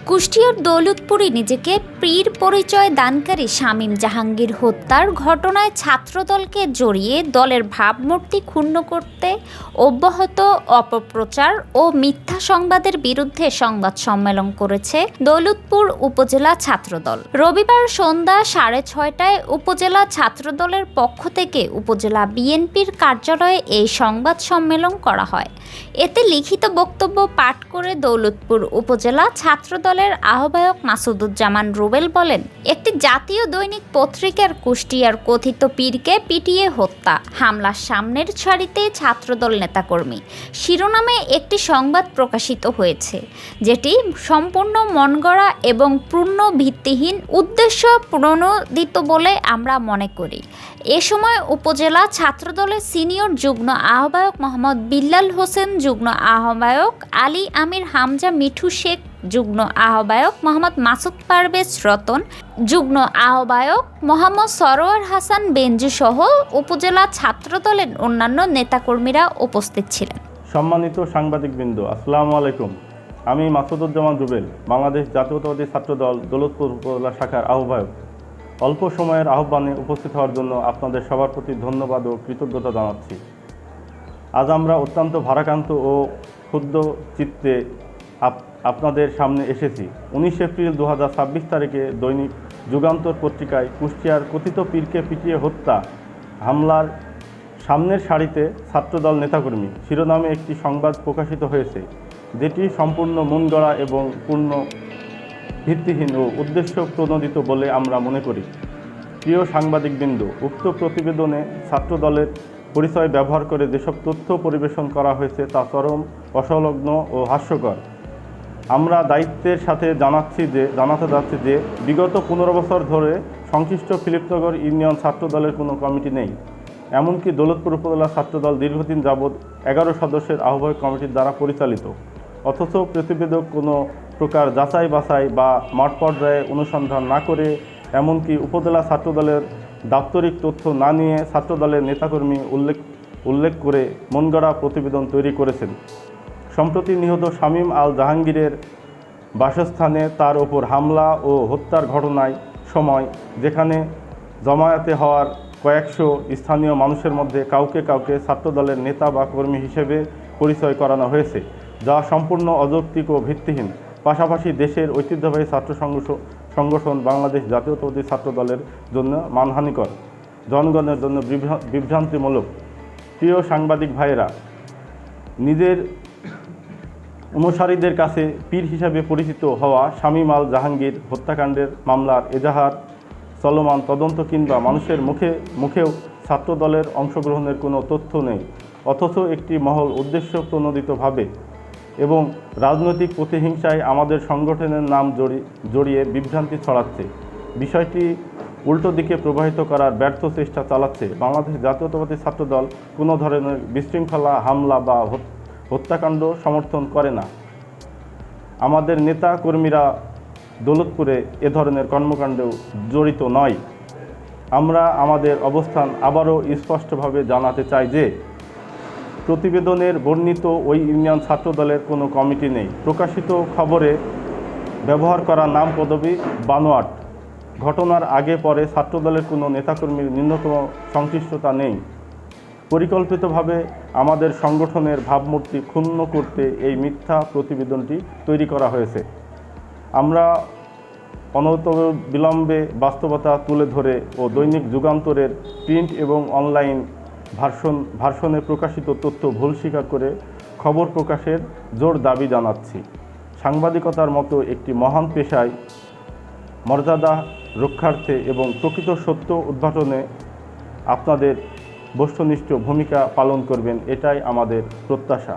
কুষ্টিয়ার দৌলতপুরে নিজেকে পীর পরিচয় দানকারী শামীম জাহাঙ্গীর হত্যার ঘটনায় ছাত্রদলকে জড়িয়ে দলের ভাবমূর্তি ক্ষুণ্ণ করতে অব্যাহত অপপ্রচার ও মিথ্যা সংবাদের বিরুদ্ধে সংবাদ সম্মেলন করেছে দৌলতপুর উপজেলা ছাত্রদল। রবিবার সন্ধ্যা 6:30টায় উপজেলা ছাত্রদলের পক্ষ থেকে উপজেলা বিএনপির কার্যালয়ে এই সংবাদ সম্মেলন করা হয়। এতে লিখিত বক্তব্য পাঠ করে দৌলতপুর উপজেলা ছাত্রদলের আহ্বায়ক মাসুদুজ্জামান রুবেল বলেন, একটি জাতীয় দৈনিক পত্রিকার কুষ্টিয়ার কথিত পীরকে পিটিয়ে হত্যা, হামলার সামনের সারিতে ছাত্রদল নেতাকর্মী শিরোনামে একটি সংবাদ প্রকাশিত হয়েছে, যেটি সম্পূর্ণ মনগড়া এবং পূর্ণ ভিত্তিহীন উদ্দেশ্য প্রণোদিত বলে আমরা মনে করি। এ সময় উপজেলা ছাত্রদলের সিনিয়র যুগ্ম আহ্বায়ক মোহাম্মদ বিল্লাল হোসেন, যুগ্ম আহ্বায়ক আলী আমির হামজা মিঠু শেখ, যুগ্ম আহ্বায়ক মোহাম্মদ মাসুদ পারভেজ রতন, যুগ্ম আহ্বায়ক মোহাম্মদ সরোয়ার হাসান বেঞ্জু সহ উপজেলা ছাত্রদলের অন্যান্য নেতাকর্মীরা উপস্থিত ছিলেন। সম্মানিত সাংবাদিকবৃন্দ, আসসালামু আলাইকুম। আমি মাসুদুজ্জামান রুবেল, বাংলাদেশ জাতীয়তাবাদী ছাত্রদল দৌলতপুর উপজেলা শাখার আহ্বায়ক। অল্প সময়ের আহ্বানে উপস্থিত হওয়ার জন্য আপনাদের সবার প্রতি ধন্যবাদ ও কৃতজ্ঞতা জানাচ্ছি। আজ আমরা অত্যন্ত ভারাক্রান্ত ও ক্ষুব্ধ চিত্তে আপনাদের সামনে এসেছি। 19 এপ্রিল 2026 তারিখে দৈনিক যুগান্তর পত্রিকায় কুষ্টিয়ার কথিত পীরকে পিটিয়ে হত্যা, হামলার সামনের সারিতে ছাত্রদল নেতাকর্মী শিরোনামে একটি সংবাদ প্রকাশিত হয়েছে, যেটি সম্পূর্ণ মনগড়া এবং পূর্ণ ভিত্তিহীন ও উদ্দেশ্য প্রণোদিত বলে আমরা মনে করি। প্রিয় সাংবাদিকবৃন্দ, উক্ত প্রতিবেদনে ছাত্রদলের পরিচয় ব্যবহার করে যেসব তথ্য পরিবেশন করা হয়েছে তা চরম অসংলগ্ন ও হাস্যকর। আমরা দায়িত্বের সাথে জানাতে যাচ্ছি যে বিগত 15 বছর ধরে সংশ্লিষ্ট ফিলিপনগর ইউনিয়ন ছাত্রদলের কোনো কমিটি নেই। এমনকি দৌলতপুর উপজেলা ছাত্রদল দীর্ঘদিন যাবৎ 11 সদস্যের আহ্বায়ক কমিটির দ্বারা পরিচালিত। অথচ প্রতিবেদক কোনো প্রকার যাচাই বাছাই বা মাঠ পর্যায়ে অনুসন্ধান না করে, এমনকি উপজেলা ছাত্রদলের দাপ্তরিক তথ্য না নিয়ে ছাত্রদলের নেতাকর্মী উল্লেখ করে মনগড়া প্রতিবেদন তৈরি করেছেন। সম্প্রতি নিহত শামীম আল জাহাঙ্গীরের বাসস্থানে তার ওপর হামলা ও হত্যার ঘটনায় সময়, যেখানে জমায়েতে হওয়ার কয়েকশো স্থানীয় মানুষের মধ্যে কাউকে ছাত্রদলের নেতা বা কর্মী হিসেবে পরিচয় করানো হয়েছে, যা সম্পূর্ণ অযৌক্তিক ও ভিত্তিহীন। পাশাপাশি দেশের ঐতিহ্যবাহী ছাত্র সংগঠন বাংলাদেশ জাতীয়তাবাদী ছাত্রদলের জন্য মানহানিকর, জনগণের জন্য বিভ্রান্তিমূলক। প্রিয় সাংবাদিক ভাইয়েরা, নিজের অনুসারীদের কাছে পীর হিসাবে পরিচিত হওয়া শামীম আল জাহাঙ্গীর হত্যাকাণ্ডের মামলার এজাহার চলমান তদন্ত কিংবা মানুষের মুখেও ছাত্রদলের অংশগ্রহণের কোনো তথ্য নেই। অথচ একটি মহল উদ্দেশ্য প্রণোদিতভাবে এবং রাজনৈতিক প্রতিহিংসায় আমাদের সংগঠনের নাম জড়িয়ে বিভ্রান্তি ছড়াচ্ছে। বিষয়টি উল্টো দিকে প্রবাহিত করার ব্যর্থ চেষ্টা চালাচ্ছে। বাংলাদেশ জাতীয়তাবাদী ছাত্রদল কোনো ধরনের বিশৃঙ্খলা, হামলা বা হত্যাকাণ্ড সমর্থন করে না। আমাদের নেতা কর্মীরা দৌলতপুরে এ ধরনের কর্মকাণ্ডেও জড়িত নয়। আমরা আমাদের অবস্থান আবারও স্পষ্টভাবে জানাতে চাই যে প্রতিবেদনের বর্ণিত ওই ইউনিয়ন ছাত্রদলের কোনো কমিটি নেই। প্রকাশিত খবরে ব্যবহার করা নাম পদবি বানোয়াট। ঘটনার আগে পরে ছাত্রদলের কোনো নেতাকর্মীর ন্যূনতম সংশ্লিষ্টতা নেই। পরিকল্পিতভাবে আমাদের সংগঠনের ভাবমূর্তি ক্ষুণ্ণ করতে এই মিথ্যা প্রতিবেদনটি তৈরি করা হয়েছে। আমরা অনতিবিলম্বে বাস্তবতা তুলে ধরে ও দৈনিক যুগান্তরের প্রিন্ট এবং অনলাইন ভার্সনে প্রকাশিত তথ্য ভুল স্বীকার করে খবর প্রকাশের জোর দাবি জানাচ্ছি। সাংবাদিকতার মতো একটি মহান পেশায় মর্যাদা রক্ষার্থে এবং প্রকৃত সত্য উদ্ঘাটনে আপনাদের বস্তুনিষ্ঠ ভূমিকা পালন করবেন, এটাই আমাদের প্রত্যাশা।